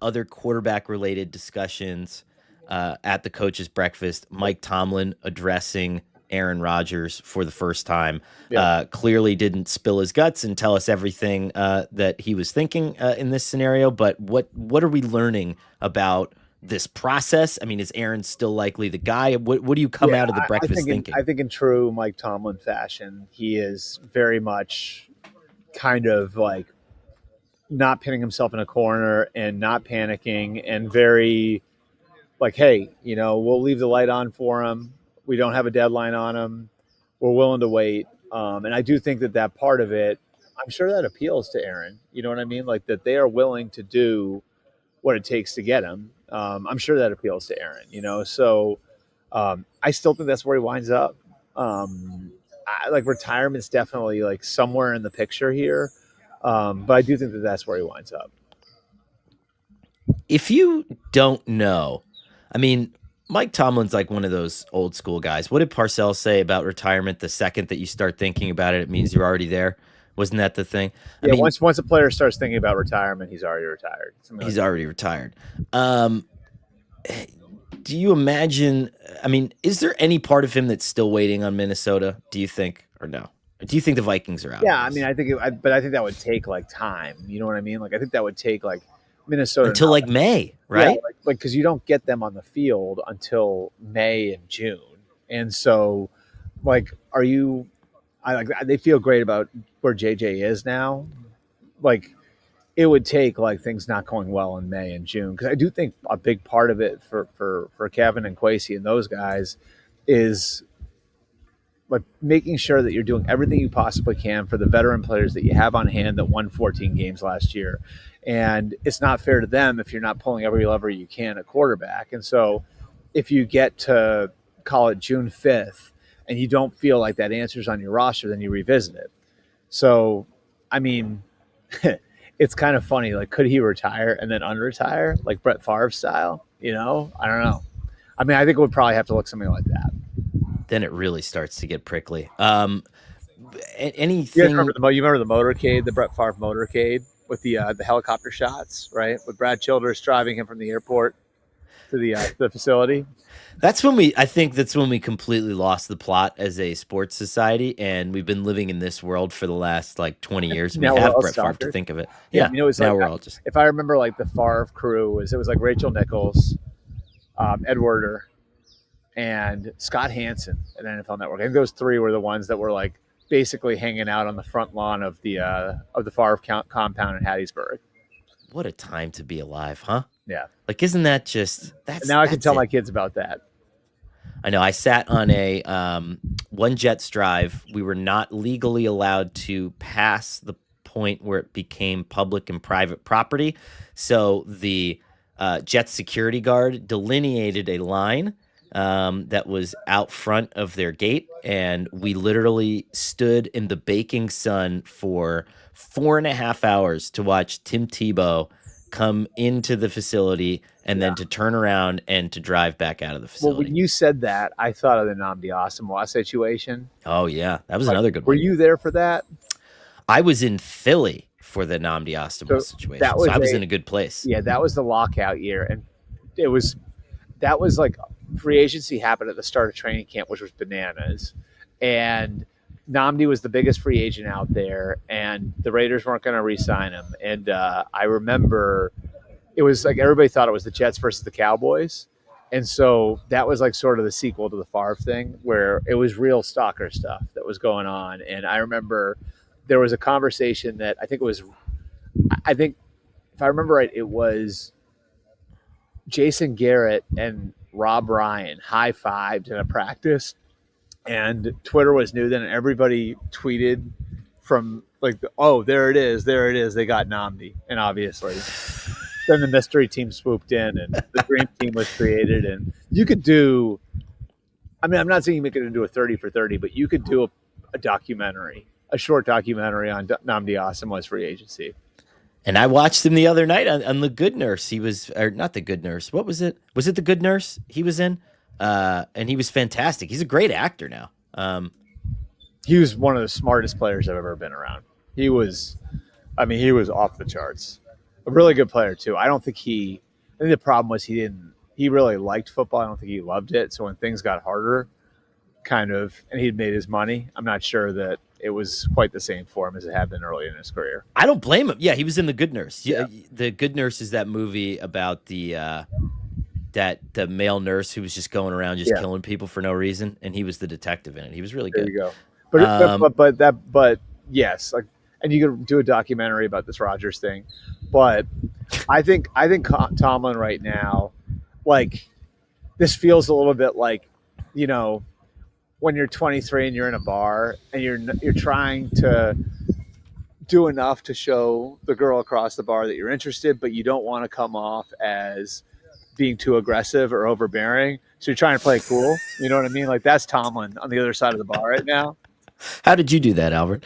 other quarterback-related discussions at the coach's breakfast. Mike Tomlin addressing Aaron Rodgers for the first time. Clearly didn't spill his guts and tell us everything that he was thinking in this scenario. But what are we learning about this process? I mean, is Aaron still likely the guy? What do you come out of the breakfast thinking? I think in true Mike Tomlin fashion, he is very much kind of like not pinning himself in a corner and not panicking, and very like, hey, we'll leave the light on for him. We don't have a deadline on him. We're willing to wait. And I do think that part of it, I'm sure that appeals to Aaron. You know what I mean? Like that they are willing to do what it takes to get him. I'm sure that appeals to Aaron, So I still think that's where he winds up. Like retirement's definitely like somewhere in the picture here. But I do think that that's where he winds up. If you don't know, I mean, Mike Tomlin's like one of those old school guys. What did Parcells say about retirement? The second that you start thinking about it, it means you're already there. Wasn't that the thing? I mean, once a player starts thinking about retirement, he's already retired. He's already retired. Do you imagine? I mean, is there any part of him that's still waiting on Minnesota? Do you think, or no? Or do you think the Vikings are out? Yeah, I mean, I think that would take like time. You know what I mean? Like, I think that would take like Minnesota until like May, right? Yeah, like because you don't get them on the field until May and June, and so like, they feel great about where JJ is now. Like, it would take like things not going well in May and June, because I do think a big part of it for Kevin and Kwesi and those guys is like making sure that you're doing everything you possibly can for the veteran players that you have on hand that won 14 games last year. And it's not fair to them if you're not pulling every lever you can at quarterback. And so if you get to, call it June 5th, and you don't feel like that answer's on your roster, then you revisit it. So, I mean, it's kind of funny. Like, could he retire and then unretire, like Brett Favre style? I don't know. I mean, I think it would probably have to look something like that. Then it really starts to get prickly. Anything? You remember the motorcade, the Brett Favre motorcade with the helicopter shots, right? With Brad Childers driving him from the airport to the facility. I think that's when we completely lost the plot as a sports society, and we've been living in this world for the last like 20 years. We have Brett Favre to think of it. Yeah, now we're all just. If I remember, like the Favre crew it was like Rachel Nichols, Ed Werder, and Scott Hansen at NFL Network. I think those three were the ones that were like basically hanging out on the front lawn of the Favre compound in Hattiesburg. What a time to be alive, huh? Yeah. Like, isn't that just now I can tell my kids about that. I know. I sat on a one Jets drive. We were not legally allowed to pass the point where it became public and private property. So the Jets security guard delineated a line that was out front of their gate, and we literally stood in the baking sun for 4.5 hours to watch Tim Tebow come into the facility and then to turn around and to drive back out of the facility. Well, when you said that, I thought of the Nnamdi Asomugha situation. Oh, yeah. That was another good one. Were you there for that? I was in Philly for the Nnamdi Asomugha situation. So I was in a good place. Yeah, that was the lockout year. And that was like free agency happened at the start of training camp, which was bananas. And Nnamdi was the biggest free agent out there, and the Raiders weren't going to re-sign him. And I remember it was like everybody thought it was the Jets versus the Cowboys. And so that was like sort of the sequel to the Favre thing, where it was real stalker stuff that was going on. And I remember there was a conversation that I think if I remember right, it was Jason Garrett and Rob Ryan high-fived in a practice. And Twitter was new then, and everybody tweeted from like, oh, there it is. They got Nnamdi. And obviously then the mystery team swooped in and the dream team was created. And you could do, I mean, I'm not saying you make it into a 30 for 30, but you could do a short documentary on Nnamdi Asomugha's free agency. And I watched him the other night on The Good Nurse. He was, or not The Good Nurse. What was it? Was it The Good Nurse he was in? And he was fantastic. He's a great actor now. He was one of the smartest players I've ever been around. He was off the charts. a really good player too. I don't think he. I think the problem was he didn't. He really liked football. I don't think he loved it. So when things got harder, kind of, and he'd made his money, I'm not sure that it was quite the same for him as it had been early in his career. I don't blame him. Yeah, he was in The Good Nurse. Yeah. The Good Nurse is that movie about the male nurse who was just going around just killing people for no reason, and he was the detective in it. He was really good. There you go. But yes, like, and you could do a documentary about this Rodgers thing, but I think Tomlin right now, like, this feels a little bit like, you know, when you're 23 and you're in a bar and you're trying to do enough to show the girl across the bar that you're interested, but you don't want to come off as being too aggressive or overbearing. So you're trying to play cool. You know what I mean? Like, that's Tomlin on the other side of the bar right now. How did you do that, Albert?